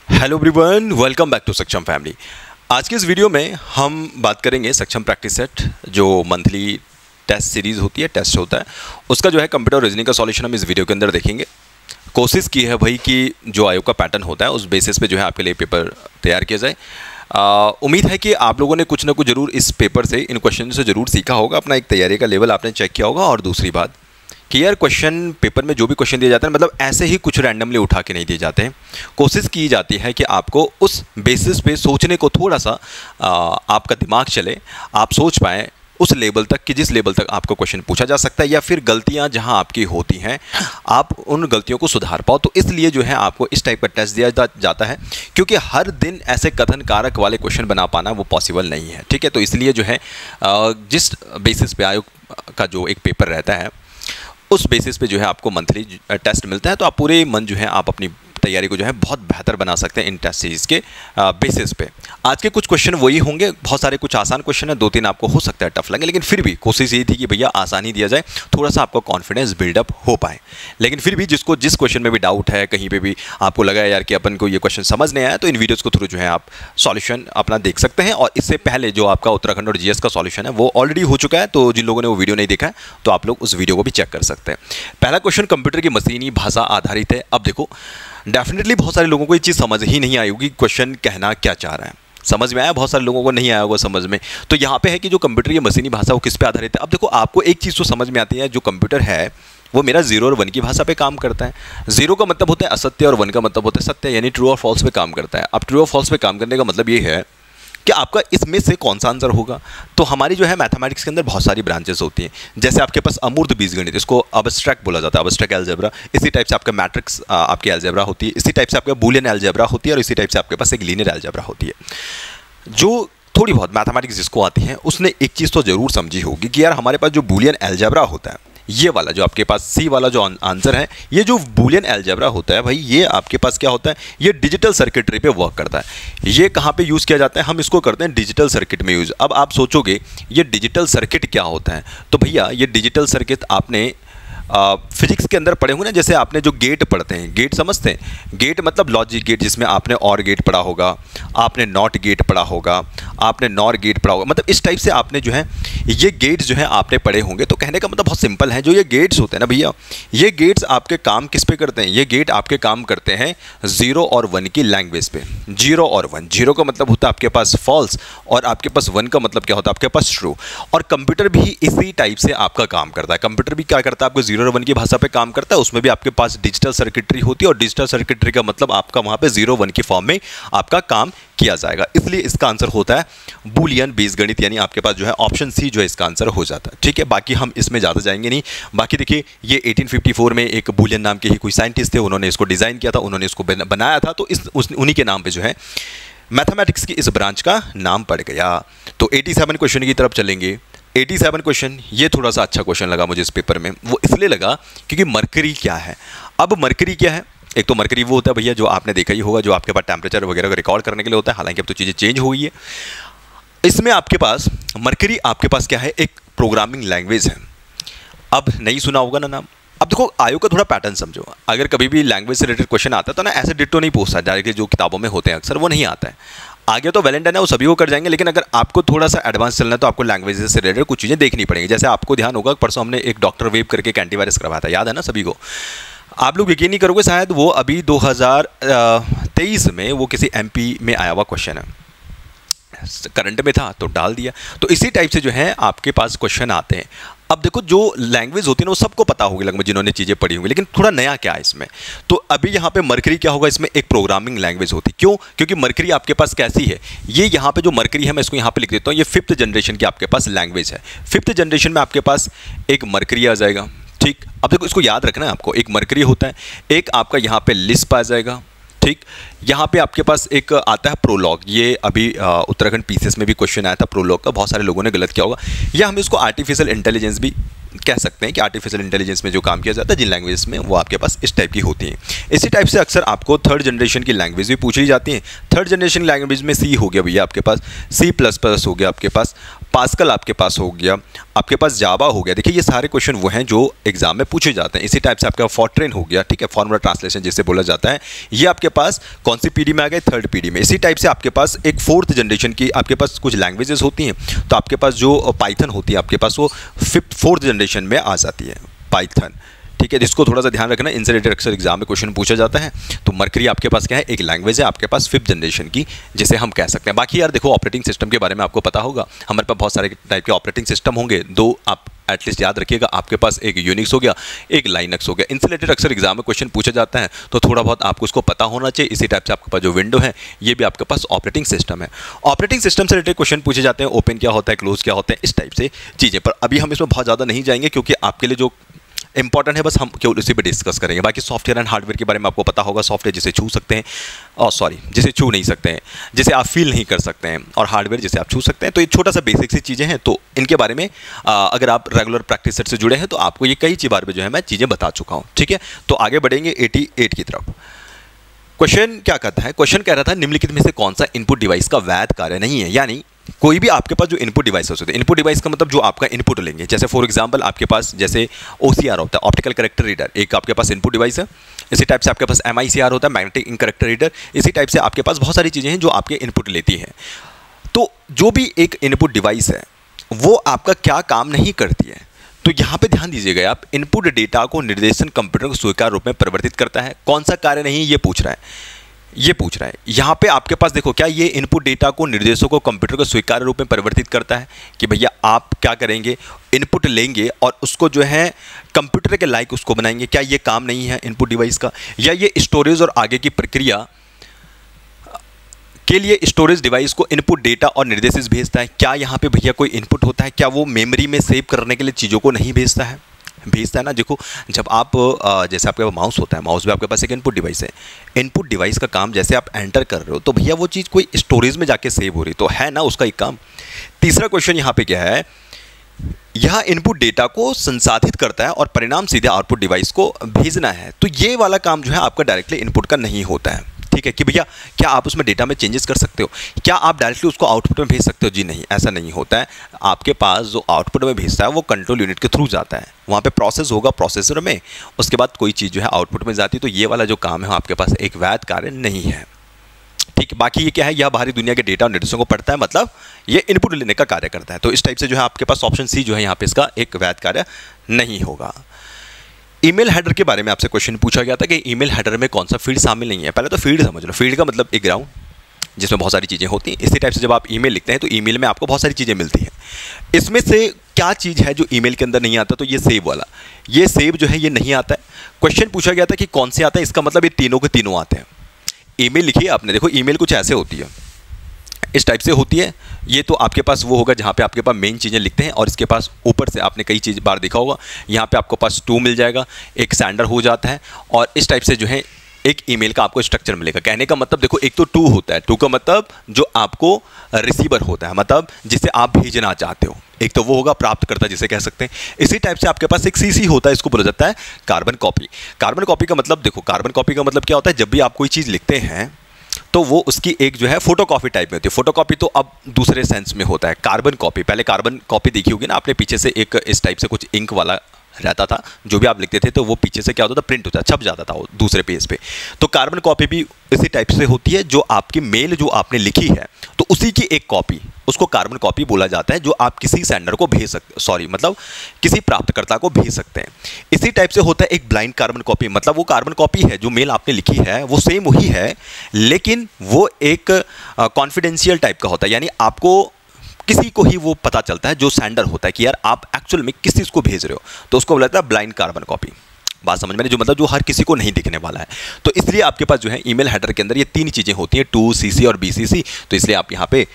Hello everyone, welcome back to Saksham family. आज के इस वीडियो में हम बात करेंगे सक्षम प्रैक्टिस सेट जो मंथली टेस्ट सीरीज़ होती है, टेस्ट होता है, उसका जो है कंप्यूटर रीजनिंग का सॉल्यूशन हम इस वीडियो के अंदर देखेंगे। कोशिश की है भाई कि जो आयोग का पैटर्न होता है उस बेसिस पे जो है आपके लिए पेपर तैयार किया जाए। उम्मीद है कि आप लोगों ने कुछ ना कुछ ज़रूर इस पेपर से, इन क्वेश्चन से ज़रूर सीखा होगा, अपना एक तैयारी का लेवल आपने चेक किया होगा। और दूसरी बात कि यार क्वेश्चन पेपर में जो भी क्वेश्चन दिए जाते हैं मतलब ऐसे ही कुछ रैंडमली उठा के नहीं दिए जाते हैं। कोशिश की जाती है कि आपको उस बेसिस पे सोचने को थोड़ा सा आपका दिमाग चले, आप सोच पाएँ उस लेवल तक कि जिस लेवल तक आपको क्वेश्चन पूछा जा सकता है, या फिर गलतियां जहां आपकी होती हैं आप उन गलतियों को सुधार पाओ। तो इसलिए जो है आपको इस टाइप का टेस्ट दिया जाता है, क्योंकि हर दिन ऐसे कथन कारक वाले क्वेश्चन बना पाना वो पॉसिबल नहीं है। ठीक है, तो इसलिए जो है जिस बेसिस पे आयोग का जो एक पेपर रहता है उस बेसिस पे जो है आपको मंथली टेस्ट मिलता है। तो आप पूरे मन जो है आप अपनी तैयारी को जो है बहुत बेहतर बना सकते हैं इन टेस्ट सीरीज़ के बेसिस पे। आज के कुछ क्वेश्चन वही होंगे, बहुत सारे कुछ आसान क्वेश्चन है, 2-3 आपको हो सकता है टफ लगे, लेकिन फिर भी कोशिश यही थी कि भैया आसानी दिया जाए, थोड़ा सा आपका कॉन्फिडेंस बिल्डअप हो पाए। लेकिन फिर भी जिसको जिस क्वेश्चन में भी डाउट है, कहीं पे भी आपको लगा यार कि अपन को ये क्वेश्चन समझ नहीं आया, तो इन वीडियोज़ के थ्रू जो है आप सॉल्यूशन अपना देख सकते हैं। और इससे पहले जो आपका उत्तराखंड और जीएस का सॉल्यूशन है वो ऑलरेडी हो चुका है, तो जिन लोगों ने वो वीडियो नहीं देखा है तो आप लोग उस वीडियो को भी चेक कर सकते हैं। पहला क्वेश्चन कंप्यूटर की मशीनी भाषा आधारित है। अब देखो, डेफिनेटली बहुत सारे लोगों को ये चीज़ समझ ही नहीं आई होगी, क्वेश्चन कहना क्या चाह रहा है। समझ में आया, बहुत सारे लोगों को नहीं आया होगा समझ में। तो यहाँ पे है कि जो कंप्यूटर की मशीनी भाषा वो किस पे आधारित है। अब देखो, आपको एक चीज़ तो समझ में आती है, जो कंप्यूटर है वो मेरा 0 और 1 की भाषा पे काम करता है। 0 का मतलब होता है असत्य और 1 का मतलब होता है सत्य, यानी ट्रू और फॉल्स पे काम करता है। अब ट्रू और फॉल्स पे काम करने का मतलब ये है कि आपका इसमें से कौन सा आंसर होगा। तो हमारी जो है मैथमेटिक्स के अंदर बहुत सारी ब्रांचेस होती हैं, जैसे आपके पास अमूर्त बीजगणित, इसको अब्स्ट्रैक्ट बोला जाता है, अब्स्ट्रैक्ट अलजेब्रा। इसी टाइप से आपका मैट्रिक्स आपकी अलजेब्रा होती है, इसी टाइप से आपका बूलियन अलजेब्रा होती है, और इसी टाइप से आपके पास एक लीनियर अलजेब्रा होती है। जो थोड़ी बहुत मैथमेटिक्स जिसको आती है उसने एक चीज़ तो ज़रूर समझी होगी कि यार हमारे पास जो बूलियन अलजेब्रा होता है, ये वाला जो आपके पास सी वाला जो आंसर है, ये जो बूलियन अलजेब्रा होता है भाई, ये आपके पास क्या होता है, ये डिजिटल सर्किटरी पे वर्क करता है। ये कहाँ पे यूज़ किया जाता है, हम इसको करते हैं डिजिटल सर्किट में यूज़। अब आप सोचोगे ये डिजिटल सर्किट क्या होता है, तो भैया ये डिजिटल सर्किट आपने फिजिक्स के अंदर पढ़े होंगे ना, जैसे आपने जो गेट पढ़ते हैं, गेट समझते हैं, गेट मतलब लॉजिक गेट, जिसमें आपने और गेट पढ़ा होगा, आपने नॉट गेट पढ़ा होगा, आपने नॉर गेट पढ़ा होगा, मतलब इस टाइप से आपने जो है ये गेट्स जो है आपने पढ़े होंगे। तो कहने का मतलब बहुत सिंपल है, जो ये गेट्स होते हैं ना भैया, ये गेट्स आपके काम किस पे करते हैं, ये गेट आपके काम करते हैं 0 और 1 की लैंग्वेज पे। 0 और 1, 0 का मतलब होता है आपके पास फॉल्स, और आपके पास 1 का मतलब क्या होता है आपके पास ट्रू। और कंप्यूटर भी इसी टाइप से आपका काम करता है। कंप्यूटर भी क्या करता है, आपको 0 और 1 की भाषा पे काम करता है, उसमें भी आपके पास डिजिटल सर्किटरी होती है, और डिजिटल सर्किटरी का मतलब आपका वहाँ पे 0 1 की फॉर्म में आपका काम किया जाएगा। इसलिए इसका आंसर होता है बूलियन बीजगणित, यानी आपके पास जो है ऑप्शन सी जो है इसका आंसर हो जाता है। ठीक है, बाकी हम इसमें ज़्यादा जाएंगे नहीं। बाकी देखिए, ये 1854 में एक बूलियन नाम के ही कोई साइंटिस्ट थे, उन्होंने इसको डिज़ाइन किया था, उन्होंने इसको बनाया था, तो उन्हीं के नाम पर जो है मैथमेटिक्स की इस ब्रांच का नाम पड़ गया। तो 87 क्वेश्चन की तरफ चलेंगे। 87 क्वेश्चन, ये थोड़ा सा अच्छा क्वेश्चन लगा मुझे इस पेपर में। वो इसलिए लगा क्योंकि मरकरी क्या है। अब मरकरी क्या है, एक तो मरकरी वो होता है भैया जो आपने देखा ही होगा, जो आपके पास टेम्परेचर वगैरह को रिकॉर्ड करने के लिए होता है, हालांकि अब तो चीज़ें चेंज हो गई है। इसमें आपके पास मरकरी आपके पास क्या है, एक प्रोग्रामिंग लैंग्वेज है। अब नहीं सुना होगा ना नाम। अब देखो, आयोग का थोड़ा पैटर्न समझो। अगर कभी भी लैंग्वेज से रिलेटेड क्वेश्चन आता है तो ना ऐसे डिट्टो नहीं पूछता डायरेक्टली, जो किताबों में होते हैं अक्सर वो नहीं आता है। आगे तो वैलेंटाइन है, वो सभी को कर जाएंगे, लेकिन अगर आपको थोड़ा सा एडवांस चलना है तो आपको लैंग्वेज से रिलेटेड कुछ चीज़ें देखनी पड़ेंगी। जैसे आपको ध्यान होगा, परसों हमने एक डॉक्टर वेब करके एक एंटीवायरस करवाया था, याद है ना सभी को। आप लोग यकीन नहीं करोगे, शायद वो अभी 2023 में वो किसी एमपी में आया हुआ क्वेश्चन है, करंट में था तो डाल दिया। तो इसी टाइप से जो है आपके पास क्वेश्चन आते हैं। अब देखो, जो लैंग्वेज होती है ना वो सबको पता होगी लगभग, जिन्होंने चीज़ें पढ़ी होंगी, लेकिन थोड़ा नया क्या है इसमें। तो अभी यहाँ पे मरकरी क्या होगा, इसमें एक प्रोग्रामिंग लैंग्वेज होती है। क्यों? क्योंकि मरकरी आपके पास कैसी है, ये यहाँ पे जो मरकरी है मैं इसको यहाँ पे लिख देता हूँ, ये 5th जनरेशन की आपके पास लैंग्वेज है। 5th जनरेशन में आपके पास एक मरकरी आ जाएगा। ठीक, अब देखो इसको याद रखना है आपको, एक मरकरी होता है, एक आपका यहाँ पे लिस्प आ जाएगा। ठीक, यहाँ पे आपके पास एक आता है प्रोलॉग। ये अभी उत्तराखंड पीसीएस में भी क्वेश्चन आया था प्रोलॉग का, बहुत सारे लोगों ने गलत किया होगा। या हम इसको आर्टिफिशियल इंटेलिजेंस भी कह सकते हैं कि आर्टिफिशियल इंटेलिजेंस में जो काम किया जाता है जिन लैंग्वेज में, वो आपके पास इस टाइप की होती हैं। इसी टाइप से अक्सर आपको 3rd जनरेशन की लैंग्वेज भी पूछ ली जाती हैं। 3rd जनरेशन लैंग्वेज में सी हो गया भैया आपके पास, C++ हो गया आपके पास, पास्कल आपके पास हो गया, आपके पास जावा हो गया। देखिए ये सारे क्वेश्चन वो हैं जो एग्जाम में पूछे जाते हैं। इसी टाइप से आपका फॉर्ट्रेन हो गया, ठीक है, फॉर्मूला ट्रांसलेशन जिसे बोला जाता है, ये आपके पास कौन सी पीढ़ी में आ गए, थर्ड पीढ़ी में। इसी टाइप से आपके पास एक फोर्थ जनरेशन की आपके पास कुछ लैंग्वेजेस होती हैं, तो आपके पास जो पाइथन होती है आपके पास वो फोर्थ जनरेशन में आ जाती है, पाइथन, ठीक है, जिसको थोड़ा सा ध्यान रखना, इनसे रिलेटेड अक्सर एग्जाम में क्वेश्चन पूछा जाता है। तो मरकरी आपके पास क्या है, एक लैंग्वेज है आपके पास फिफ्थ जनरेशन की, जिसे हम कह सकते हैं। बाकी यार देखो ऑपरेटिंग सिस्टम के बारे में आपको पता होगा, हमारे पास बहुत सारे टाइप के ऑपरेटिंग सिस्टम होंगे, दो आप एटलीस्ट याद रखिएगा, आपके पास एक यूनिक्स हो गया, एक लाइनक्स हो गया। इनसे रिलेटेड अक्सर एग्जाम में क्वेश्चन पूछा जाता है, तो थोड़ा बहुत आपको उसको पता होना चाहिए। इसी टाइप से आपके पास जो विंडो है ये भी आपके पास ऑपरेटिंग सिस्टम है। ऑपरेटिंग सिस्टम से रिलेटेड क्वेश्चन पूछे जाते हैं, ओपन क्या होता है, क्लोज क्या होता है, इस टाइप से चीज़ें। पर अभी हम इसमें बहुत ज़्यादा नहीं जाएंगे क्योंकि आपके लिए जो इंपॉर्टेंट है बस हम केवल उसी पे डिस्कस करेंगे। बाकी सॉफ्टवेयर एंड हार्डवेयर के बारे में आपको पता होगा, सॉफ्टवेयर जिसे छू सकते हैं, और जिसे छू नहीं सकते हैं, जिसे आप फील नहीं कर सकते हैं, और हार्डवेयर जिसे आप छू सकते हैं। तो ये छोटा सा बेसिक सी चीज़ें हैं, तो इनके बारे में अगर आप रेगुलर प्रैक्टिस सेट से जुड़े हैं तो आपको ये कई बार में जो है मैं चीज़ें बता चुका हूँ, ठीक है। तो आगे बढ़ेंगे 88 की तरफ। क्वेश्चन क्या कहता है, क्वेश्चन कह रहा था निम्नलिखित में से कौन सा इनपुट डिवाइस का वैध कार्य नहीं है। यानी कोई भी आपके पास जो इनपुट डिवाइस होते हैं, इनपुट डिवाइस का मतलब जो आपका इनपुट लेंगे, जैसे फॉर एग्जांपल आपके पास जैसे OCR होता है, ऑप्टिकल कैरेक्टर रीडर, एक आपके पास इनपुट डिवाइस है। इसी टाइप से आपके पास MICR होता है, मैग्नेटिक इंक कैरेक्टर रीडर। इसी टाइप से आपके पास बहुत सारी चीज़ें हैं जो आपके इनपुट लेती हैं। तो जो भी एक इनपुट डिवाइस है वो आपका क्या काम नहीं करती है, तो यहाँ पे ध्यान दीजिएगा आप, इनपुट डेटा को निर्देशन कंप्यूटर को स्वीकार रूप में परिवर्तित करता है। कौन सा कार्य नहीं ये पूछ रहा है, यहाँ पे आपके पास देखो, क्या ये इनपुट डेटा को निर्देशों को कंप्यूटर को स्वीकार्य रूप में परिवर्तित करता है, कि भैया आप क्या करेंगे, इनपुट लेंगे और उसको जो है कंप्यूटर के लायक उसको बनाएंगे। क्या ये काम नहीं है इनपुट डिवाइस का? या ये स्टोरेज और आगे की प्रक्रिया के लिए स्टोरेज डिवाइस को इनपुट डेटा और निर्देश भेजता है? क्या यहाँ पे भैया कोई इनपुट होता है? क्या वो मेमोरी में सेव करने के लिए चीज़ों को नहीं भेजता है ना। देखो जब आप जैसे आपके पास माउस होता है, माउस भी आपके पास एक इनपुट डिवाइस है। इनपुट डिवाइस का काम जैसे आप एंटर कर रहे हो तो भैया वो चीज़ कोई स्टोरेज में जाके सेव हो रही तो है ना, उसका एक काम। तीसरा क्वेश्चन यहाँ पे क्या है, यह इनपुट डेटा को संसाधित करता है और परिणाम सीधे आउटपुट डिवाइस को भेजना है। तो ये वाला काम जो है आपका डायरेक्टली इनपुट का नहीं होता है, ठीक है, कि भैया क्या आप उसमें डेटा में चेंजेस कर सकते हो, क्या आप डायरेक्टली उसको आउटपुट में भेज सकते हो? जी नहीं, ऐसा नहीं होता है। आपके पास जो आउटपुट में भेजता है वो कंट्रोल यूनिट के थ्रू जाता है, वहाँ पे प्रोसेस होगा प्रोसेसर में, उसके बाद कोई चीज़ जो है आउटपुट में जाती है। तो ये वाला जो काम है आपके पास एक वैध कार्य नहीं है, ठीक है। बाकी ये क्या है, यह बाहरी दुनिया के डेटा और निर्देशों को पढ़ता है, मतलब ये इनपुट लेने का कार्य करता है। तो इस टाइप से जो है आपके पास ऑप्शन सी जो है यहाँ पे इसका एक वैध कार्य नहीं होगा। ईमेल हेडर के बारे में आपसे क्वेश्चन पूछा गया था कि ईमेल हेडर में कौन सा फील्ड शामिल नहीं है। पहले तो फील्ड समझ लो, फील्ड का मतलब एक ग्राउंड जिसमें बहुत सारी चीज़ें होती हैं। इसी टाइप से जब आप ईमेल लिखते हैं तो ईमेल में आपको बहुत सारी चीज़ें मिलती हैं। इसमें से क्या चीज़ है जो ईमेल के अंदर नहीं आता, तो ये सेव वाला, ये सेव जो है ये नहीं आता है। क्वेश्चन पूछा गया था कि कौन से आता है, इसका मतलब ये तीनों के तीनों आते हैं। ईमेल लिखिए आपने, देखो ईमेल कुछ ऐसे होती है, इस टाइप से होती है। ये तो आपके पास वो होगा जहाँ पे आपके पास मेन चीज़ें लिखते हैं, और इसके पास ऊपर से आपने कई चीज़ बार देखा होगा, यहाँ पे आपको पास टू मिल जाएगा, एक सेंडर हो जाता है, और इस टाइप से जो है एक ईमेल का आपको स्ट्रक्चर मिलेगा। कहने का मतलब देखो, एक तो टू होता है, टू का मतलब जो आपको रिसीवर होता है, मतलब जिसे आप भेजना चाहते हो। एक तो वो होगा प्राप्तकर्ता जिसे कह सकते हैं। इसी टाइप से आपके पास एक CC होता है, इसको बोला जाता है कार्बन कॉपी। कार्बन कॉपी का मतलब देखो, कार्बन कॉपी का मतलब क्या होता है, जब भी आप कोई चीज़ लिखते हैं तो वो उसकी एक जो है फोटोकॉपी टाइप में होती है। फोटोकॉपी तो अब दूसरे सेंस में होता है। कार्बन कॉपी, पहले कार्बन कॉपी देखी होगी ना आपने, पीछे से एक इस टाइप से कुछ इंक वाला रहता था, जो भी आप लिखते थे तो वो पीछे से क्या होता था, प्रिंट होता, छप जाता था वो दूसरे पेज पे। तो कार्बन कॉपी भी इसी टाइप से होती है, जो आपकी मेल जो आपने लिखी है तो उसी की एक कॉपी, उसको कार्बन कॉपी बोला जाता है, जो आप किसी सेंडर को भेज सकते, मतलब किसी प्राप्तकर्ता को भेज सकते हैं। इसी टाइप से होता है एक ब्लाइंड कार्बन कॉपी, मतलब वो कार्बन कॉपी है, जो मेल आपने लिखी है वो सेम वही है, लेकिन वो एक कॉन्फिडेंशियल टाइप का होता है। यानी आपको किसी को ही वो पता चलता है, जो सेंडर होता है, कि यार आप एक्चुअल में किस चीज़ को भेज रहे हो, तो उसको बोला जाता है ब्लाइंड कार्बन कॉपी। बात समझ में, जो मतलब जो हर किसी को नहीं दिखने वाला है। तो इसलिए आपके पास जो है ईमेल हेडर के अंदर ये तीन चीज़ें होती हैं, 2CC और BCC। तो इसलिए आप यहाँ पे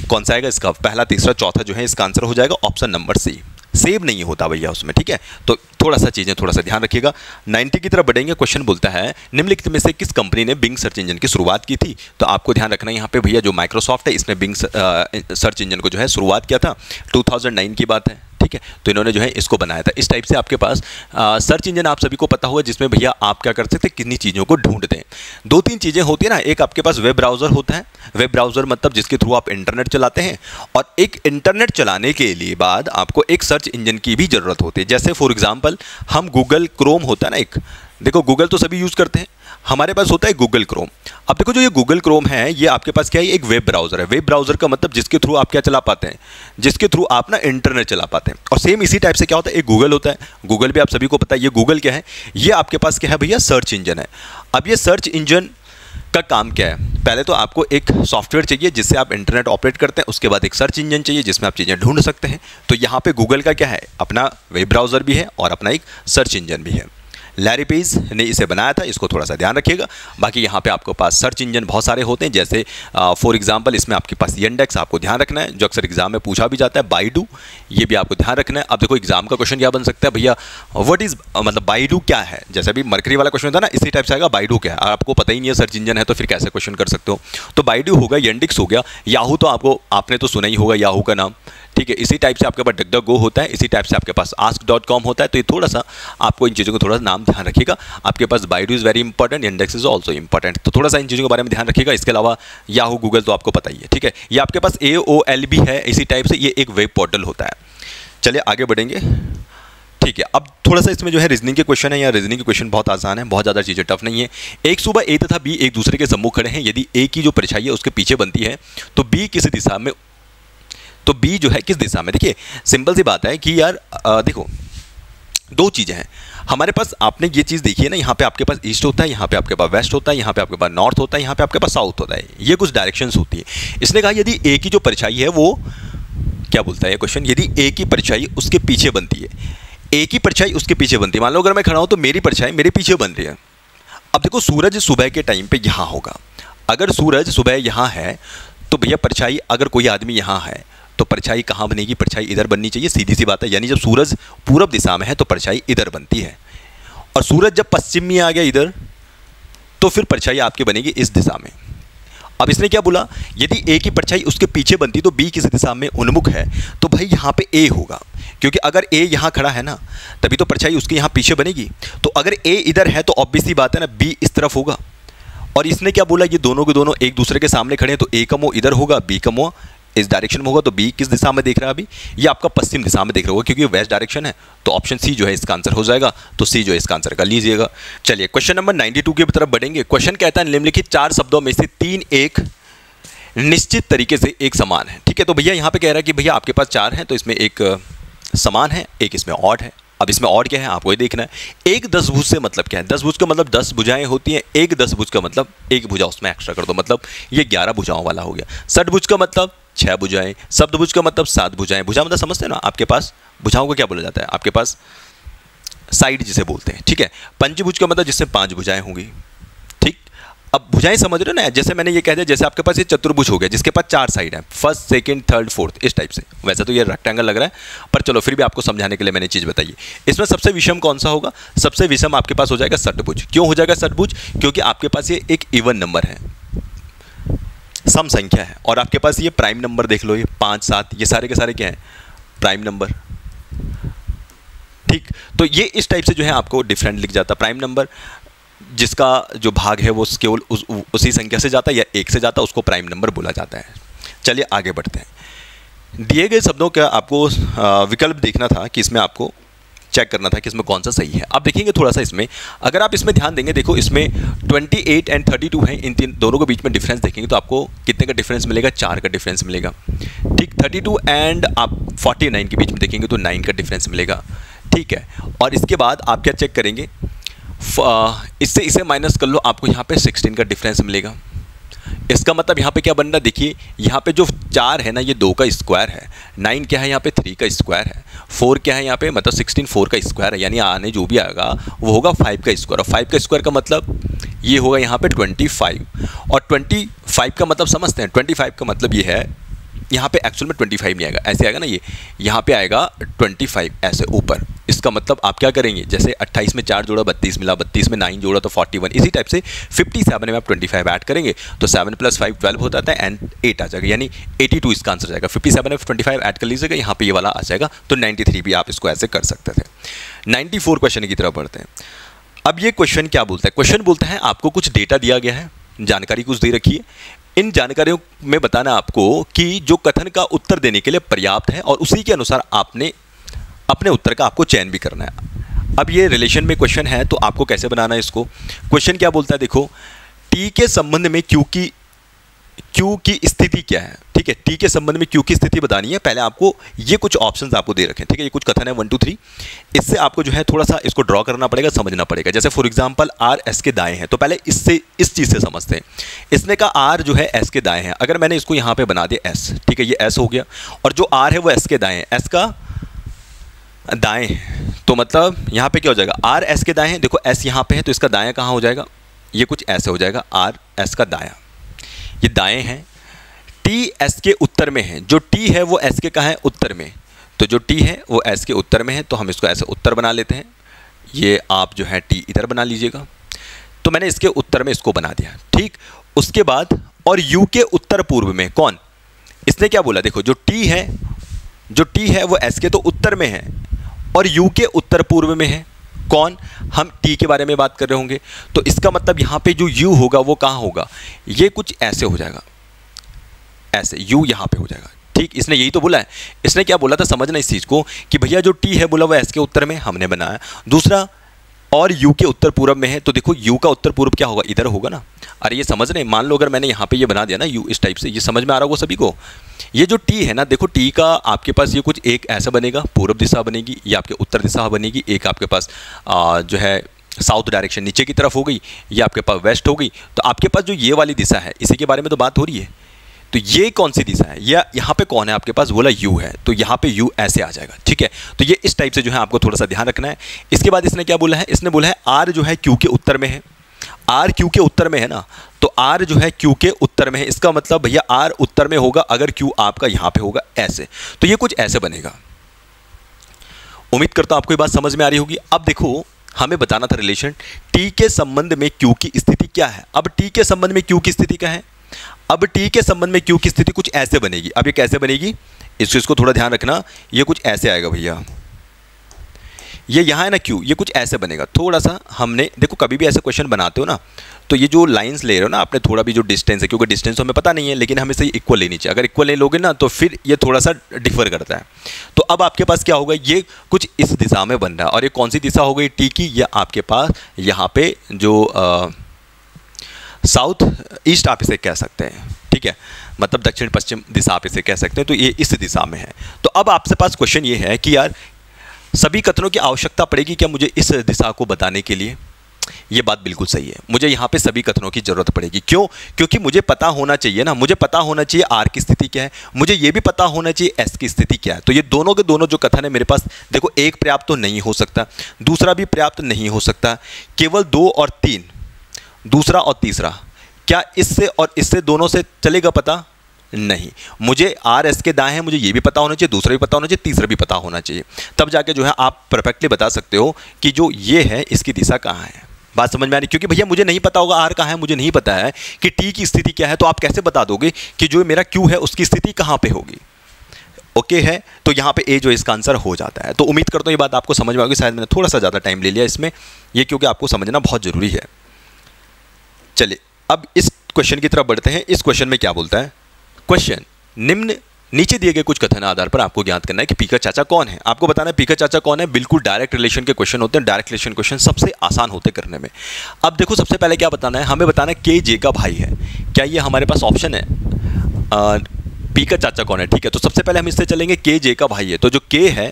कौन सा आएगा, इसका पहला, तीसरा, चौथा जो है इसका आंसर हो जाएगा ऑप्शन नंबर C। सेव नहीं होता भैया उसमें, ठीक है। तो थोड़ा सा चीज़ें थोड़ा सा ध्यान रखिएगा। 90 की तरफ बढ़ेंगे। क्वेश्चन बोलता है निम्नलिखित में से किस कंपनी ने बिंग सर्च इंजन की शुरुआत की थी? तो आपको ध्यान रखना है यहाँ पे भैया, जो माइक्रोसॉफ्ट है इसने बिंग सर्च इंजन को जो है शुरुआत किया था, 2009 की बात है, ठीक है। ठीक है, तो इन्होंने जो है इसको बनाया था। इस टाइप से आपके पास सर्च इंजन आप सभी को पता होगा, जिसमें भैया आप क्या कर सकते हैं, कितनी चीज़ों को ढूंढते हैं। 2-3 चीज़ें होती है ना, एक आपके पास वेब ब्राउज़र होता है, वेब ब्राउज़र मतलब जिसके थ्रू आप इंटरनेट चलाते हैं, और एक इंटरनेट चलाने के लिए बाद आपको एक सर्च इंजन की भी ज़रूरत होती है। जैसे फॉर एग्जांपल हम गूगल क्रोम होता है ना एक, देखो गूगल तो सभी यूज़ करते हैं, हमारे पास होता है गूगल क्रोम। अब देखो जो ये गूगल क्रोम है, ये आपके पास क्या है, एक वेब ब्राउज़र है। वेब ब्राउज़र का मतलब जिसके थ्रू आप क्या चला पाते हैं, जिसके थ्रू आप ना इंटरनेट चला पाते हैं। और सेम इसी टाइप से क्या होता है, एक गूगल होता है। गूगल भी आप सभी को पता है, ये गूगल क्या है, ये आपके पास क्या है भैया, सर्च इंजन है। अब ये सर्च इंजन का काम क्या है, पहले तो आपको एक सॉफ्टवेयर चाहिए जिससे आप इंटरनेट ऑपरेट करते हैं, उसके बाद एक सर्च इंजन चाहिए जिसमें आप चीज़ें ढूंढ सकते हैं। तो यहाँ पे गूगल का क्या है, अपना वेब ब्राउज़र भी है और अपना एक सर्च इंजन भी है। लैरी पेज ने इसे बनाया था, इसको थोड़ा सा ध्यान रखिएगा। बाकी यहाँ पे आपके पास सर्च इंजन बहुत सारे होते हैं, जैसे फॉर एग्जांपल इसमें आपके पास Yandex आपको ध्यान रखना है, जो अक्सर एग्जाम में पूछा भी जाता है। बाइडू, ये भी आपको ध्यान रखना है। अब देखो एग्जाम का क्वेश्चन क्या बन सकता है भैया, व्हाट इज मतलब बाइडू क्या है, जैसे अभी मरकरी वाला क्वेश्चन था ना, इसी टाइप से आएगा बाइडू क्या है। आपको पता ही नहीं है सर्च इंजन है तो फिर कैसे क्वेश्चन कर सकते हो। तो बाइडू होगा, Yandex हो गया, याहू तो आपने तो सुना ही होगा याहू का नाम, ठीक है। इसी टाइप से आपके पास DuckDuckGo होता है, इसी टाइप से आपके पास ask.com होता है। तो ये थोड़ा सा आपको इन चीज़ों को थोड़ा सा नाम ध्यान रखिएगा। आपके पास Baidu is very important, Yandex is also important, तो थोड़ा सा इन चीज़ों के बारे में ध्यान रखिएगा। इसके अलावा याहू, गूगल तो आपको पता ही है, ठीक है। ये आपके पास AOL भी है, इसी टाइप से ये एक वेब पोर्टल होता है। चलिए आगे बढ़ेंगे, ठीक है। अब थोड़ा सा इसमें जो है रीजनिंग के क्वेश्चन है, या रीजनिंग के क्वेश्चन बहुत आसान है, बहुत ज़्यादा चीज़ें टफ नहीं है। एक सुबह A तथा B एक दूसरे के सम्मुख खड़े हैं, यदि A की जो परछाई है उसके पीछे बनती है तो B किस दिशा में, तो B जो है किस दिशा में। देखिए सिंपल सी बात है कि यार देखो दो चीज़ें हैं हमारे पास। आपने ये चीज़ देखी है ना, यहाँ पे आपके पास ईस्ट होता है, यहाँ पे आपके पास वेस्ट होता है, यहाँ पे आपके पास नॉर्थ होता है, यहाँ पे आपके पास साउथ होता है। ये कुछ डायरेक्शंस होती है। इसने कहा यदि A की जो परछाई है वो क्या बोलता है ये क्वेश्चन, यदि A की परछाई उसके पीछे बनती है, A की परछाई उसके पीछे बनती है। मान लो अगर मैं खड़ा हूँ तो मेरी परछाई मेरे पीछे बन रही है। अब देखो सूरज सुबह के टाइम पे यहाँ होगा, अगर सूरज सुबह यहाँ है तो भैया परछाई, अगर कोई आदमी यहाँ है तो परछाई कहाँ बनेगी, परछाई इधर बननी चाहिए, सीधी सी बात है। यानी जब सूरज पूरब दिशा में है तो परछाई इधर बनती है, और सूरज जब पश्चिम में आ गया इधर तो फिर परछाई आपकी बनेगी इस दिशा में। अब इसने क्या बोला, यदि A की परछाई उसके पीछे बनती तो B किस दिशा में उन्मुख है, तो भाई यहाँ पे A होगा, क्योंकि अगर A यहाँ खड़ा है ना तभी तो परछाई उसके यहाँ पीछे बनेगी। तो अगर A इधर है तो ऑब्वियस सी बात है ना B इस तरफ होगा। और इसने क्या बोला, ये दोनों के दोनों एक दूसरे के सामने खड़े हैं, तो A का मुँह इधर होगा, B का मुँह इस डायरेक्शन में होगा। तो B किस दिशा में देख रहा है अभी, ये आपका पश्चिम दिशा में देख रहा होगा, क्योंकि वेस्ट डायरेक्शन है। तो ऑप्शन सी जो है इसका आंसर हो जाएगा। तो सी जो है इसका आंसर कर लीजिएगा। चलिए क्वेश्चन नंबर 92 की तरफ बढ़ेंगे। क्वेश्चन कहता है निम्नलिखित 4 शब्दों में से 3 एक निश्चित तरीके से एक समान है, ठीक है। तो भैया यहाँ पे कह रहा है कि भैया आपके पास 4 हैं तो इसमें एक समान है, एक इसमें ऑड है। अब इसमें ऑड क्या है आपको ये देखना है। एक 10 भुज से मतलब क्या है, 10 भुज का मतलब 10 भुजाएं होती हैं। एक 10 भुज का मतलब एक भुजा उसमें एक्स्ट्रा कर दो, मतलब ये 11 भुजाओं वाला हो गया। षटभुज का मतलब 6 भुजाएं, सप्तभुज का मतलब 7 भुजाएं। भुजा मतलब समझते हैं ना, आपके पास भुजाओं को क्या बोला जाता है, आपके पास साइड जिसे बोलते हैं, ठीक है। पंचभुज का मतलब जिसमें 5 भुजाएं होंगी, ठीक। अब भुजाएं समझ रहे हो ना, जैसे मैंने ये कह दिया, जैसे आपके पास ये चतुर्भुज हो गया जिसके पास 4 साइड है, फर्स्ट सेकंड थर्ड फोर्थ, इस टाइप से। वैसे तो ये रेक्टेंगल लग रहा है, पर चलो फिर भी आपको समझाने के लिए मैंने चीज़ बताई। इसमें सबसे विषम कौन सा होगा, सबसे विषम आपके पास हो जाएगा षटभुज। क्यों हो जाएगा षटभुज, क्योंकि आपके पास ये एक इवन नंबर है, सम संख्या है, और आपके पास ये प्राइम नंबर देख लो, ये 5 7 ये सारे के सारे क्या हैं, प्राइम नंबर, ठीक। तो ये इस टाइप से जो है आपको डिफरेंट लिख जाता है। प्राइम नंबर जिसका जो भाग है वो केवल उसी संख्या से जाता है या 1 से जाता है, उसको प्राइम नंबर बोला जाता है। चलिए आगे बढ़ते हैं। दिए गए शब्दों का आपको विकल्प देखना था कि इसमें आपको चेक करना था कि इसमें कौन सा सही है। आप देखेंगे थोड़ा सा इसमें, अगर आप इसमें ध्यान देंगे, देखो इसमें 28 एंड 32 है, इन तीन दोनों के बीच में डिफरेंस देखेंगे तो आपको कितने का डिफरेंस मिलेगा, 4 का डिफरेंस मिलेगा, ठीक। 32 एंड आप 49 के बीच में देखेंगे तो 9 का डिफरेंस मिलेगा, ठीक है। और इसके बाद आप क्या चेक करेंगे, इससे इसे माइनस कर लो, आपको यहाँ पे 16 का डिफरेंस मिलेगा। इसका मतलब यहाँ पे क्या बन रहा है, देखिए यहाँ पे जो 4 है ना ये 2 का स्क्वायर है, 9 क्या है यहाँ पे 3 का स्क्वायर है, 4 क्या है यहाँ पे मतलब 16 4 का स्क्वायर है, यानी आने जो भी आएगा वो होगा 5 का स्क्वायर। और 5 का स्क्वायर का मतलब ये होगा यहाँ पे 25, और 25 का मतलब समझते हैं, 25 का मतलब ये है यहाँ पे एक्चुअल में 25 नहीं आएगा, ऐसे आएगा ना, ये यहाँ पे आएगा 25 ऐसे ऊपर। इसका मतलब आप क्या करेंगे, जैसे 28 में 4 जोड़ा 32 मिला, 32 में 9 जोड़ा तो 41, इसी टाइप से 57 में आप 25 ऐड करेंगे तो 7 + 5 12 हो जाता है एंड 8 आ जाएगा, यानी 82 इसका आंसर जाएगा। 57 में 25 ऐड कर लीजिएगा, यहाँ पे ये वाला आ जाएगा, तो 93 भी आप इसको ऐसे कर सकते थे। 94 क्वेश्चन की तरफ बढ़ते हैं। अब ये क्वेश्चन क्या बोलता है, क्वेश्चन बोलता है आपको कुछ डेटा दिया गया है, जानकारी कुछ दे रखी है, इन जानकारियों में बताना आपको कि जो कथन का उत्तर देने के लिए पर्याप्त है और उसी के अनुसार आपने अपने उत्तर का आपको चयन भी करना है। अब ये रिलेशन में क्वेश्चन है तो आपको कैसे बनाना है इसको। क्वेश्चन क्या बोलता है, देखो टी के संबंध में क्यू की स्थिति क्या है, ठीक है, टी के संबंध में क्यू की स्थिति बतानी है। पहले आपको ये कुछ ऑप्शंस आपको दे रखे हैं, ठीक है, ये कुछ कथन है 1 2 3, इससे आपको जो है थोड़ा सा इसको ड्रॉ करना पड़ेगा, समझना पड़ेगा। जैसे फॉर एग्जांपल आर एस के दाएं हैं, तो पहले इससे इस चीज़ से समझते हैं। इसने कहा आर जो है एस के दाएं है, अगर मैंने इसको यहाँ पे बना दिया एस, ठीक है, ये एस हो गया, और जो आर है वो एस के दाएं है, एस का दाएं, तो मतलब यहाँ पे क्या हो जाएगा, आर एस के दाएं है, देखो एस यहाँ पे है तो इसका दायां कहाँ हो जाएगा, ये कुछ ऐसे हो जाएगा, आर एस का दायां, ये दाएं हैं। टी एस के उत्तर में है, जो टी है वो एस के कहाँ है, उत्तर में, तो जो टी है वो एस के उत्तर में है, तो हम इसको ऐसे उत्तर बना लेते हैं। ये आप जो है टी इधर बना लीजिएगा, तो मैंने इसके उत्तर में इसको बना दिया, ठीक। उसके बाद और यू के उत्तर पूर्व में कौन, इसने क्या बोला, देखो जो टी है वो एस के तो उत्तर में है और यू के उत्तर पूर्व में है, कौन, हम टी के बारे में बात कर रहे होंगे, तो इसका मतलब यहाँ पे जो यू होगा वो कहाँ होगा, ये कुछ ऐसे हो जाएगा, ऐसे यू यहाँ पे हो जाएगा, ठीक। इसने यही तो बोला है, इसने क्या बोला था, समझना इस चीज़ को कि भैया जो टी है बोला वो एस के उत्तर में, हमने बनाया। दूसरा और यू के उत्तर पूर्व में है, तो देखो यू का उत्तर पूर्व क्या होगा, इधर होगा ना। अरे ये समझ रहे हैं, मान लो अगर मैंने यहाँ पे ये बना दिया ना यू इस टाइप से, ये समझ में आ रहा होगा सभी को। ये जो टी है ना, देखो टी का आपके पास ये कुछ एक ऐसा बनेगा, पूर्व दिशा बनेगी, ये आपके उत्तर दिशा बनेगी, एक आपके पास जो है साउथ डायरेक्शन नीचे की तरफ हो गई, ये आपके पास वेस्ट हो गई, तो आपके पास जो ये वाली दिशा है इसी के बारे में तो बात हो रही है। तो ये कौन सी दिशा है, या यहाँ पे कौन है आपके पास, बोला यू है, तो यहाँ पे यू ऐसे आ जाएगा, ठीक है। तो ये इस टाइप से जो है आपको थोड़ा सा ध्यान रखना है। इसके बाद इसने क्या बोला है, इसने बोला है आर जो है क्यू के उत्तर में है, आर क्यू के उत्तर में है ना, तो आर जो है क्यू के उत्तर में है, इसका मतलब भैया आर उत्तर में होगा अगर क्यू आपका यहाँ पे होगा ऐसे, तो ये कुछ ऐसे बनेगा। उम्मीद करता हूँ आपको ये बात समझ में आ रही होगी। अब देखो हमें बताना था रिलेशन टी के संबंध में क्यू की स्थिति क्या है। अब टी के संबंध में क्यू की स्थिति क्या है, अब टी के संबंध में क्यू की स्थिति कुछ ऐसे बनेगी। अब ये कैसे बनेगी, इस चीज़ को थोड़ा ध्यान रखना, ये कुछ ऐसे आएगा भैया, ये यहाँ है ना क्यू, ये कुछ ऐसे बनेगा। थोड़ा सा हमने देखो कभी भी ऐसे क्वेश्चन बनाते हो ना, तो ये जो लाइंस ले रहे हो ना आपने, थोड़ा भी जो डिस्टेंस है, क्योंकि डिस्टेंस तो हमें पता नहीं है, लेकिन हमें से इक्वल लेनी चाहिए। अगर इक्वल ले लोगे ना तो फिर ये थोड़ा सा डिफर करता है। तो अब आपके पास क्या होगा, ये कुछ इस दिशा में बन रहा है, और ये कौन सी दिशा हो गई टी की, या आपके पास यहाँ पे जो साउथ ईस्ट आप इसे कह सकते हैं, ठीक है, मतलब दक्षिण पश्चिम दिशा आप इसे कह सकते हैं, तो ये इस दिशा में है। तो अब आपसे पास क्वेश्चन ये है कि यार सभी कथनों की आवश्यकता पड़ेगी क्या मुझे इस दिशा को बताने के लिए। ये बात बिल्कुल सही है, मुझे यहाँ पे सभी कथनों की जरूरत पड़ेगी। क्यों, क्योंकि मुझे पता होना चाहिए ना, मुझे पता होना चाहिए आर की स्थिति क्या है, मुझे ये भी पता होना चाहिए एस की स्थिति क्या है। तो ये दोनों के दोनों जो कथन है मेरे पास, देखो एक पर्याप्त तो नहीं हो सकता, दूसरा भी पर्याप्त नहीं हो सकता, केवल 2 और 3, दूसरा और तीसरा, क्या इससे और इससे दोनों से चलेगा पता नहीं। मुझे आर एस के दाएं हैं, मुझे ये भी पता होना चाहिए, दूसरा भी पता होना चाहिए, तीसरा भी पता होना चाहिए, तब जाके जो है आप परफेक्टली बता सकते हो कि जो ये है इसकी दिशा कहाँ है। बात समझ में आ रही, क्योंकि भैया मुझे नहीं पता होगा आर कहाँ है, मुझे नहीं पता है कि टी की स्थिति क्या है, तो आप कैसे बता दोगे कि जो मेरा क्यू है उसकी स्थिति कहाँ पे होगी। ओके है, तो यहाँ पे ए जो इसका आंसर हो जाता है। तो उम्मीद करता हूँ ये बात आपको समझ में आएगी। शायद मैंने थोड़ा सा ज़्यादा टाइम ले लिया इसमें, ये क्योंकि आपको समझना बहुत ज़रूरी है। चलिए अब इस क्वेश्चन की तरफ बढ़ते हैं। इस क्वेश्चन में क्या बोलता है, क्वेश्चन निम्न नीचे दिए गए कुछ कथन आधार पर आपको ज्ञात करना है कि पीकर चाचा कौन है। आपको बताना है पीकर चाचा कौन है। बिल्कुल डायरेक्ट रिलेशन के क्वेश्चन होते हैं, डायरेक्ट रिलेशन क्वेश्चन सबसे आसान होते करने में। अब देखो सबसे पहले क्या बताना है, हमें बताना है के जे का भाई है। क्या ये हमारे पास ऑप्शन है, पीकर चाचा कौन है, ठीक है। तो सबसे पहले हम इससे चलेंगे के जे का भाई है, तो जो के है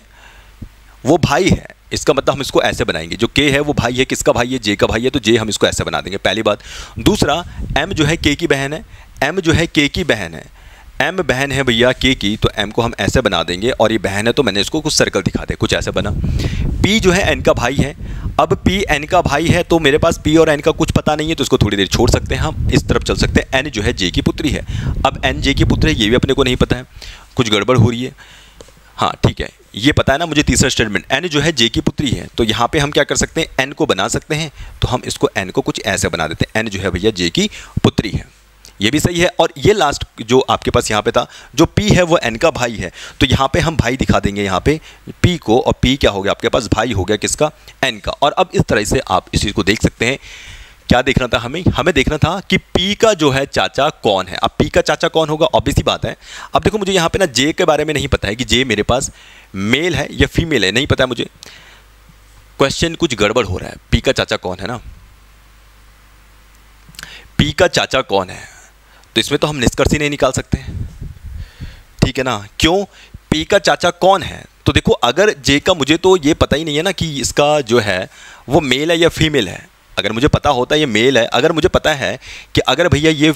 वो भाई है, इसका मतलब हम इसको ऐसे बनाएंगे, जो के है वो भाई है, किसका भाई है, जे का भाई है, तो जे हम इसको ऐसे बना देंगे, पहली बात। दूसरा एम जो है के की बहन है, एम जो है के की बहन है, m बहन है भैया k की, तो m को हम ऐसे बना देंगे, और ये बहन है तो मैंने इसको कुछ सर्कल दिखा दे, कुछ ऐसे बना। p जो है n का भाई है। अब p n का भाई है तो मेरे पास p और n का कुछ पता नहीं है, तो इसको थोड़ी देर छोड़ सकते हैं, हम इस तरफ चल सकते हैं। n जो है j की पुत्री है। अब n j की पुत्र है, ये भी अपने को नहीं पता है, कुछ गड़बड़ हो रही है। हाँ ठीक है, ये पता है ना मुझे तीसरा स्टेटमेंट, n जो है j की पुत्री है, तो यहाँ पे हम क्या कर सकते हैं, n को बना सकते हैं, तो हम इसको n को कुछ ऐसे बना देते हैं, n जो है भैया j की पुत्री है, ये भी सही है। और ये लास्ट जो आपके पास यहाँ पे था, जो p है वो n का भाई है, तो यहाँ पे हम भाई दिखा देंगे यहाँ पे p को, और p क्या हो गया आपके पास, भाई हो गया किसका, n का। और अब इस तरह से आप इस चीज़ को देख सकते हैं। क्या देखना था हमें देखना था कि P का जो है चाचा कौन है। अब P का चाचा कौन होगा, ऑब्वियस सी बात है। अब देखो मुझे यहाँ पे ना J के बारे में नहीं पता है कि J मेरे पास मेल है या फीमेल है, नहीं पता है मुझे। क्वेश्चन कुछ गड़बड़ हो रहा है। P का चाचा कौन है ना, P का चाचा कौन है, तो इसमें तो हम निष्कर्ष ही नहीं निकाल सकते, ठीक है ना। क्यों, P का चाचा कौन है, तो देखो अगर J का मुझे तो ये पता ही नहीं है ना कि इसका जो है वो मेल है या फीमेल है। अगर मुझे पता होता ये मेल है, अगर मुझे पता है कि अगर भैया ये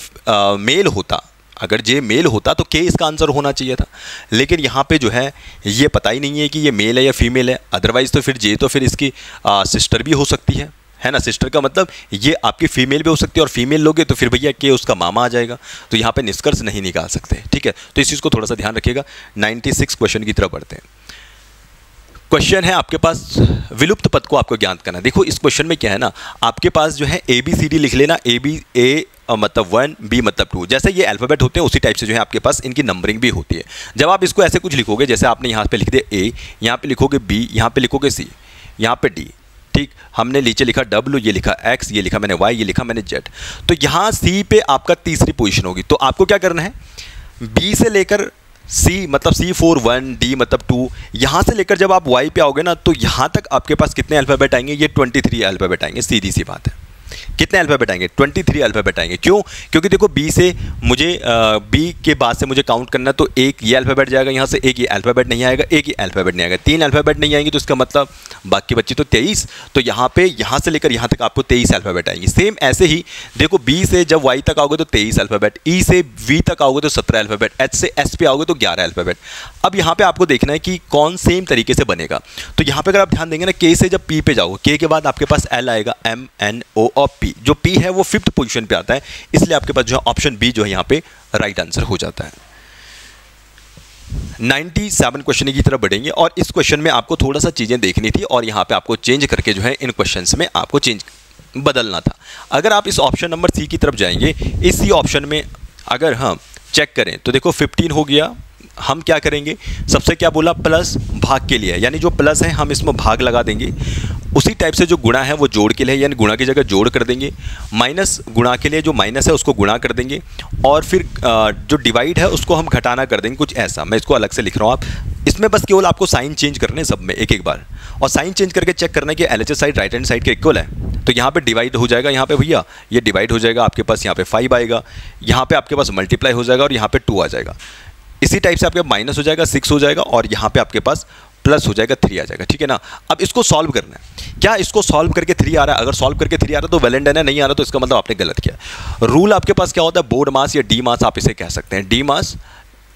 मेल होता, अगर J मेल होता तो K इसका आंसर होना चाहिए था, लेकिन यहाँ पे जो है ये पता ही नहीं है कि ये मेल है या फीमेल है। अदरवाइज़ तो फिर J तो फिर इसकी सिस्टर भी हो सकती है ना। सिस्टर का मतलब ये आपकी फीमेल भी हो सकती है, और फीमेल लोगे तो फिर भैया K उसका मामा आ जाएगा, तो यहाँ पे निष्कर्ष नहीं निकाल सकते, ठीक है। तो इस चीज़ को थोड़ा सा ध्यान रखिएगा। 96 क्वेश्चन की तरफ बढ़ते हैं। क्वेश्चन है आपके पास विलुप्त पद को आपको ज्ञात करना। देखो इस क्वेश्चन में क्या है ना, आपके पास जो है ABCD लिख लेना, A मतलब 1, B मतलब 2, जैसे ये अल्फ़ाबेट होते हैं उसी टाइप से जो है आपके पास इनकी नंबरिंग भी होती है। जब आप इसको ऐसे कुछ लिखोगे, जैसे आपने यहाँ पे लिख दिया A, यहाँ पे लिखोगे B, यहाँ पे लिखोगे C, यहाँ पे D, ठीक। हमने नीचे लिखा W, ये लिखा X, ये लिखा मैंने Y, ये लिखा मैंने Z, तो यहाँ C पे आपका तीसरी पोजीशन होगी। तो आपको क्या करना है, B से लेकर C मतलब C4 1, D मतलब 2, यहाँ से लेकर जब आप Y पे आओगे ना, तो यहाँ तक आपके पास कितने अल्फ़ाबेट आएंगे, ये 23 अल्फ़ाबेट आएंगे, सीधी सी बात है। कितने अल्फ़ाबेट आएंगे, 23 अल्फ़ाबेट आएंगे। क्यों, क्योंकि देखो B से मुझे B के बाद से मुझे काउंट करना, तो एक ये अल्फ़ाबेट जाएगा यहाँ से, एक ये अल्फ़ाबेट नहीं आएगा, एक ये अल्फ़ाबेट नहीं आएगा, 3 अल्फ़ाबेट नहीं आएंगे, तो इसका मतलब बाकी बच्चे तो 23, तो यहाँ पे यहाँ से लेकर यहाँ तक आपको 23 अल्फ़ाबेट आएंगे। सेम ऐसे ही देखो B से जब Y तक आओगे तो 23 अल्फ़ाबेट, E से V तक आओगे तो 17 अल्फ़ाबेट, H से S पे आओगे तो 11 अल्फ़ाबेट। अब यहाँ पे आपको देखना है कि कौन सेम तरीके से बनेगा। तो यहाँ पे अगर आप ध्यान देंगे ना, K से जब P पे जाओगे, K के बाद आपके पास L आएगा, M N O और P। जो P है वो 5th पोजीशन पे आता है, इसलिए आपके पास जो है ऑप्शन बी जो है यहाँ पे राइट आंसर हो जाता है। 97 क्वेश्चन की तरफ बढ़ेंगे, और इस क्वेश्चन में आपको थोड़ा सा चीज़ें देखनी थी, और यहाँ पे आपको चेंज करके जो है इन क्वेश्चंस में आपको चेंज बदलना था। अगर आप इस ऑप्शन नंबर सी की तरफ जाएंगे, इसी ऑप्शन में अगर हम चेक करें तो देखो 15 हो गया। हम क्या करेंगे, सबसे क्या बोला, प्लस भाग के लिए, यानी जो प्लस है हम इसमें भाग लगा देंगे। उसी टाइप से जो गुणा है वो जोड़ के लिए, यानी गुणा की जगह जोड़ कर देंगे। माइनस गुणा के लिए जो माइनस है उसको गुणा कर देंगे, और फिर जो डिवाइड है उसको हम घटाना कर देंगे, कुछ ऐसा। मैं इसको अलग से लिख रहा हूँ, आप इसमें बस केवल आपको साइन चेंज करने सब में एक एक बार, और साइन चेंज करके चेक करना है कि LHS side right hand side के इक्वल है। तो यहाँ पे डिवाइड हो जाएगा, यहाँ पे भैया ये डिवाइड हो जाएगा, आपके पास यहाँ पे 5 आएगा, यहाँ पे आपके पास मल्टीप्लाई हो जाएगा, और यहाँ पे 2 आ जाएगा। इसी टाइप से आपके माइनस हो जाएगा, 6 हो जाएगा, और यहाँ पे आपके पास प्लस हो जाएगा, 3 आ जाएगा, ठीक है ना। अब इसको सॉल्व करना है। क्या इसको सॉल्व करके 3 आ रहा है? अगर सॉल्व करके 3 आ रहा है तो वेल एंड डन है, नहीं आ रहा तो इसका मतलब आपने गलत किया। रूल आपके पास क्या होता है, बोर्ड मास या डी मास आप इसे कह सकते हैं। डी मास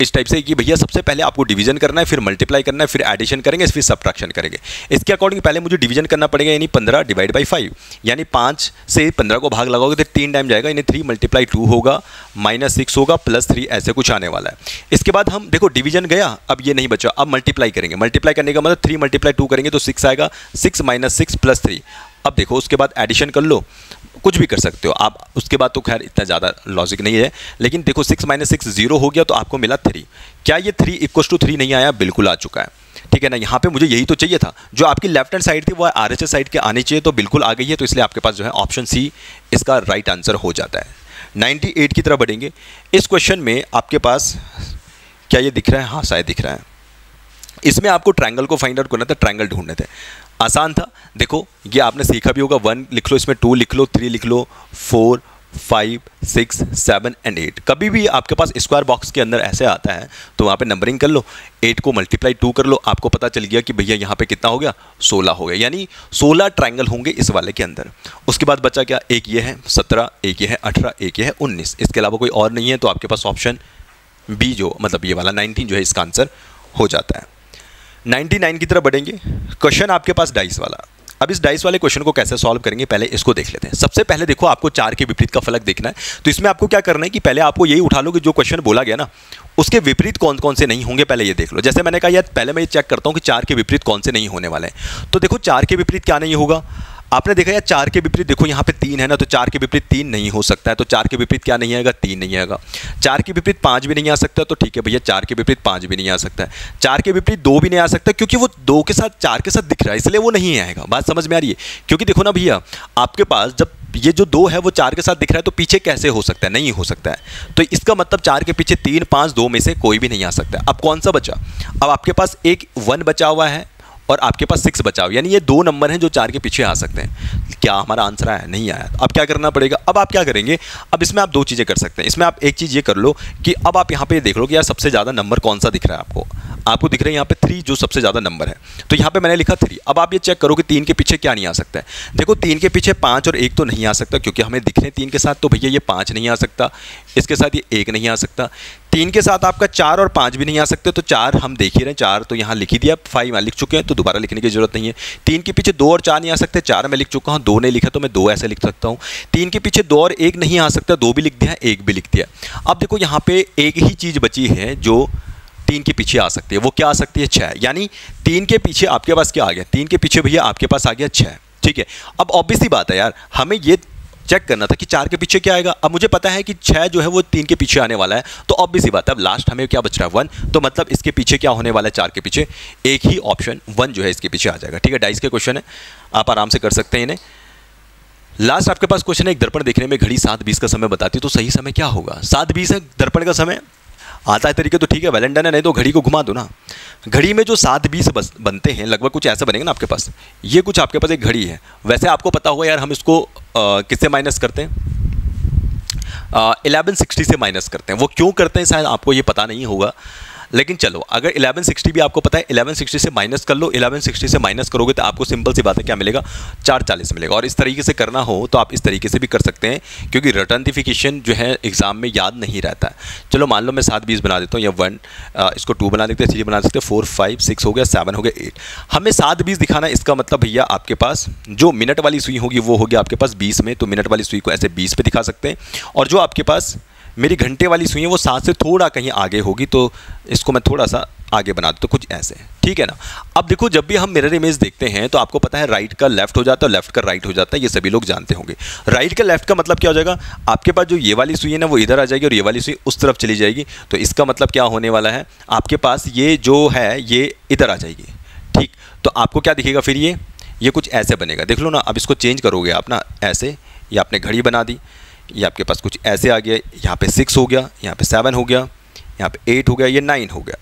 इस टाइप से कि भैया सबसे पहले आपको डिवीजन करना है, फिर मल्टीप्लाई करना है, फिर एडिशन करेंगे, फिर सबट्रैक्शन करेंगे। इसके अकॉर्डिंग पहले मुझे डिवीजन करना पड़ेगा, यानी 15 डिवाइड बाई 5, यानी 5 से 15 को भाग लगाओगे तो 3 टाइम जाएगा, यानी 3 मल्टीप्लाई 2 होगा, -6 होगा, +3 ऐसे कुछ आने वाला है। इसके बाद हम देखो डिवीजन गया, अब ये नहीं बचा, अब मल्टीप्लाई करेंगे। मल्टीप्लाई करने का मतलब 3 मल्टीप्लाई 2 करेंगे तो 6 आएगा, 6 - 6 + 3। अब देखो उसके बाद एडिशन कर लो, कुछ भी कर सकते हो आप। उसके बाद तो खैर इतना ज़्यादा लॉजिक नहीं है, लेकिन देखो 6 - 6 0 हो गया, तो आपको मिला 3। क्या ये 3 = 3 नहीं आया? बिल्कुल आ चुका है, ठीक है ना। यहाँ पे मुझे यही तो चाहिए था, जो आपकी लेफ्ट हैंड साइड थी वो RHS साइड के आनी चाहिए, तो बिल्कुल आ गई है। तो इसलिए आपके पास जो है ऑप्शन सी इसका राइट आंसर हो जाता है। 98 की तरफ बढ़ेंगे। इस क्वेश्चन में आपके पास क्या ये दिख रहा है? हाँ शायद दिख रहा है। इसमें आपको ट्रायंगल को फाइंड आउट करना था, ट्रायंगल ढूंढने थे। आसान था, देखो ये आपने सीखा भी होगा। 1 लिख लो, इसमें 2 लिख लो, 3 लिख लो, 4 5 6 7 एंड 8। कभी भी आपके पास स्क्वायर बॉक्स के अंदर ऐसे आता है तो वहाँ पे नंबरिंग कर लो, 8 को मल्टीप्लाई 2 कर लो, आपको पता चल गया कि भैया यहाँ पे कितना हो गया, 16 हो गया। यानी 16 ट्रायंगल होंगे इस वाले के अंदर। उसके बाद बचा क्या, एक ये है 17, एक ये है 18, एक ये है 19। इसके अलावा कोई और नहीं है, तो आपके पास ऑप्शन बी जो मतलब ये वाला 19 जो है इसका आंसर हो जाता है। 99 की तरफ बढ़ेंगे। क्वेश्चन आपके पास डाइस वाला। अब इस डाइस वाले क्वेश्चन को कैसे सॉल्व करेंगे पहले इसको देख लेते हैं। सबसे पहले देखो आपको 4 के विपरीत का फलक देखना है, तो इसमें आपको क्या करना है कि पहले आपको यही उठा लो कि जो क्वेश्चन बोला गया ना उसके विपरीत कौन कौन से नहीं होंगे पहले ये देख लो। जैसे मैंने कहा यार पहले मैं ये चेक करता हूँ कि 4 के विपरीत कौन से नहीं होने वाले हैं। तो देखो 4 के विपरीत क्या नहीं होगा, आपने देखा यार 4 के विपरीत देखो यहाँ पे 3 है ना, तो 4 के विपरीत 3 नहीं हो सकता है, तो 4 के विपरीत क्या नहीं आएगा, 3 नहीं आएगा। 4 के विपरीत 5 भी नहीं आ सकता, तो ठीक है भैया 4 के विपरीत 5 भी नहीं आ सकता है। 4 के विपरीत 2 भी नहीं आ सकता क्योंकि वो 2 के साथ 4 के साथ दिख रहा है इसलिए वो नहीं आएगा। बात समझ में आ रही है? क्योंकि देखो ना भैया आपके पास जब ये जो 2 है वो 4 के साथ दिख रहा है तो पीछे कैसे हो सकता है, नहीं हो सकता है। तो इसका मतलब 4 के पीछे 3, 5, 2 में से कोई भी नहीं आ सकता है। अब कौन सा बचा, अब आपके पास एक 1 बचा हुआ है और आपके पास 6 बचा हुआ, यानी ये 2 नंबर हैं जो 4 के पीछे आ सकते हैं। क्या हमारा आंसर आया? नहीं आया। अब क्या करना पड़ेगा, अब आप क्या करेंगे, अब इसमें आप 2 चीज़ें कर सकते हैं। इसमें आप एक चीज़ ये कर लो कि अब आप यहाँ पे देख लो कि यार सबसे ज़्यादा नंबर कौन सा दिख रहा है आपको दिख रहा है यहाँ पे 3 जो सबसे ज़्यादा नंबर है, तो यहाँ पे मैंने लिखा 3। अब आप ये चेक करो कि 3 के पीछे क्या नहीं आ सकता है। देखो 3 के पीछे 5 और 1 तो नहीं आ सकता क्योंकि हमें दिख रहे हैं 3 के साथ, तो भैया ये 5 नहीं आ सकता, इसके साथ ये 1 नहीं आ सकता। 3 के साथ आपका 4 और 5 भी नहीं आ सकते, तो 4 हम देख ही रहे हैं, 4 तो यहाँ लिख ही दिया, 5 यहाँ लिख चुके हैं तो दोबारा लिखने की जरूरत नहीं है। 3 के पीछे 2 और 4 नहीं आ सकते, 4 मैं लिख चुका हूँ, 2 नहीं लिखा तो मैं 2 ऐसे लिख सकता हूँ। 3 के पीछे 2 और 1 नहीं आ सकता, 2 भी लिख दिया, 1 भी लिख दिया। अब देखो यहाँ पे एक ही चीज़ बची है जो 3 के पीछे आ सकती है, वो क्या आ सकती है, 6। यानी 3 के पीछे आपके पास क्या आ गया, 3 के पीछे भैया आपके पास आ गया 6। ठीक है, अब ऑब्वियस सी बात है यार, हमें ये चेक करना था कि 4 के पीछे क्या आएगा। अब मुझे पता है कि 6 जो है वो 3 के पीछे आने वाला है, तो ऑब्वियस सी बात है अब लास्ट हमें क्या बच रहा है, 1। तो मतलब इसके पीछे क्या होने वाला है, 4 के पीछे एक ही ऑप्शन 1 जो है इसके पीछे आ जाएगा। ठीक है, डाइस के क्वेश्चन है, आप आराम से कर सकते हैं इन्हें। लास्ट आपके पास क्वेश्चन है, एक दर्पण देखने में घड़ी 7:20 का समय बताती है, तो सही समय क्या होगा। 7:20 है दर्पण का समय, आता है तरीके तो ठीक है, वेल एंड डन है, नहीं तो घड़ी को घुमा दो ना। घड़ी में जो 7:20 बनते हैं लगभग कुछ ऐसा बनेगा ना आपके पास, ये कुछ आपके पास एक घड़ी है। वैसे आपको पता होगा यार हम इसको किससे माइनस करते हैं, 1160 से माइनस करते हैं। वो क्यों करते हैं शायद आपको ये पता नहीं होगा, लेकिन चलो अगर 1160 भी आपको पता है, 1160 से माइनस कर लो। 1160 से माइनस करोगे तो आपको सिंपल सी बात है क्या मिलेगा, 440 मिलेगा। और इस तरीके से करना हो तो आप इस तरीके से भी कर सकते हैं क्योंकि रिटर्निफिकेशन जो है एग्जाम में याद नहीं रहता है। चलो मान लो मैं 7:20 बना देता हूँ या 1, इसको 2 बना देते हैं, 3 बना सकते हैं, 4, 5, 6 हो गया, 7 हो गया, 8। हमें 7:20 दिखाना है, इसका मतलब भैया आपके पास जो मिनट वाली सुई होगी वो होगी आपके पास 20 में, तो मिनट वाली सुई को ऐसे 20 पे दिखा सकते हैं। और जो आपके पास मेरी घंटे वाली सुई है वो 7 से थोड़ा कहीं आगे होगी, तो इसको मैं थोड़ा सा आगे बना दूँ, तो कुछ ऐसे, ठीक है ना। अब देखो जब भी हम मिरर इमेज देखते हैं तो आपको पता है राइट का लेफ्ट हो जाता है, लेफ्ट का राइट हो जाता है, ये सभी लोग जानते होंगे। राइट का लेफ्ट का मतलब क्या हो जाएगा, आपके पास जो ये वाली सुई है ना वो इधर आ जाएगी और ये वाली सुई उस तरफ चली जाएगी, तो इसका मतलब क्या होने वाला है, आपके पास ये जो है ये इधर आ जाएगी। ठीक, तो आपको क्या दिखेगा फिर, ये कुछ ऐसे बनेगा, देख लो ना। अब इसको चेंज करोगे आप ना ऐसे, ये आपने घड़ी बना दी, ये आपके पास कुछ ऐसे आ गया, यहाँ पे 6 हो गया, यहाँ पे 7 हो गया, यहाँ पे 8 हो गया, ये 9 हो गया,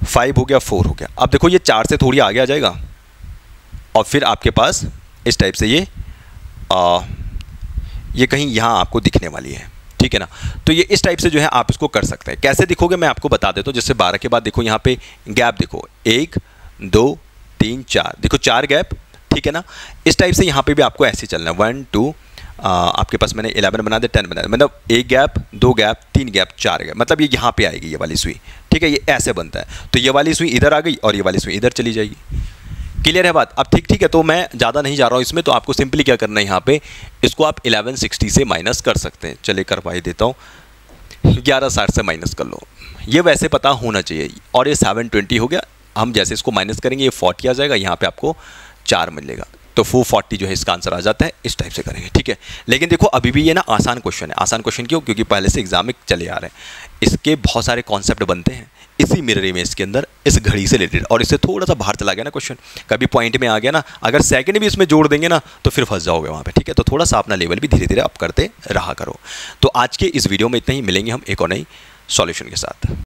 5 हो गया, 4 हो गया। अब देखो ये 4 से थोड़ी आगे आ जाएगा और फिर आपके पास इस टाइप से ये कहीं यहाँ आपको दिखने वाली है, ठीक है ना। तो ये इस टाइप से जो है आप इसको कर सकते हैं। कैसे दिखोगे मैं आपको बता देता हूँ। जैसे 12 के बाद देखो यहाँ पे गैप देखो, 1, 2, 3, 4, देखो 4 गैप, ठीक है ना। इस टाइप से यहाँ पे भी आपको ऐसे चलना है, 1, 2, आपके पास मैंने 11 बना दिया, 10 बना दिया, मतलब 1 गैप, 2 गैप, 3 गैप, 4 गैप, मतलब ये यहाँ पे आएगी ये वाली सुई, ठीक है। ये ऐसे बनता है, तो ये वाली सुई इधर आ गई और ये वाली सुई इधर चली जाएगी। क्लियर है बात। अब ठीक है, तो मैं ज़्यादा नहीं जा रहा हूँ इसमें, तो आपको सिंपली क्या करना है, यहाँ पे इसको आप 1160 से माइनस कर सकते हैं। चलिए करवाई देता हूँ, 1160 से माइनस कर लो, ये वैसे पता होना चाहिए। और ये 720 हो गया, हम जैसे इसको माइनस करेंगे ये 40 आ जाएगा, यहाँ पे आपको 4 मिलेगा, तो 440 जो है इसका आंसर आ जाता है। इस टाइप से करेंगे, ठीक है। लेकिन देखो अभी भी ये ना आसान क्वेश्चन है। आसान क्वेश्चन क्यों, क्योंकि पहले से एग्जाम में चले आ रहे हैं। इसके बहुत सारे कॉन्सेप्ट बनते हैं इसी मिरर इमेज के अंदर, इस घड़ी से रिलेटेड। और इससे थोड़ा सा बाहर चला गया ना क्वेश्चन, कभी पॉइंट में आ गया ना, अगर सेकंड भी इसमें जोड़ देंगे ना तो फिर फंस जाओगे वहाँ पे, ठीक है। तो थोड़ा सा अपना लेवल भी धीरे धीरे अप करते रहा करो। तो आज के इस वीडियो में इतना ही, मिलेंगे हम एक और नई सॉल्यूशन के साथ।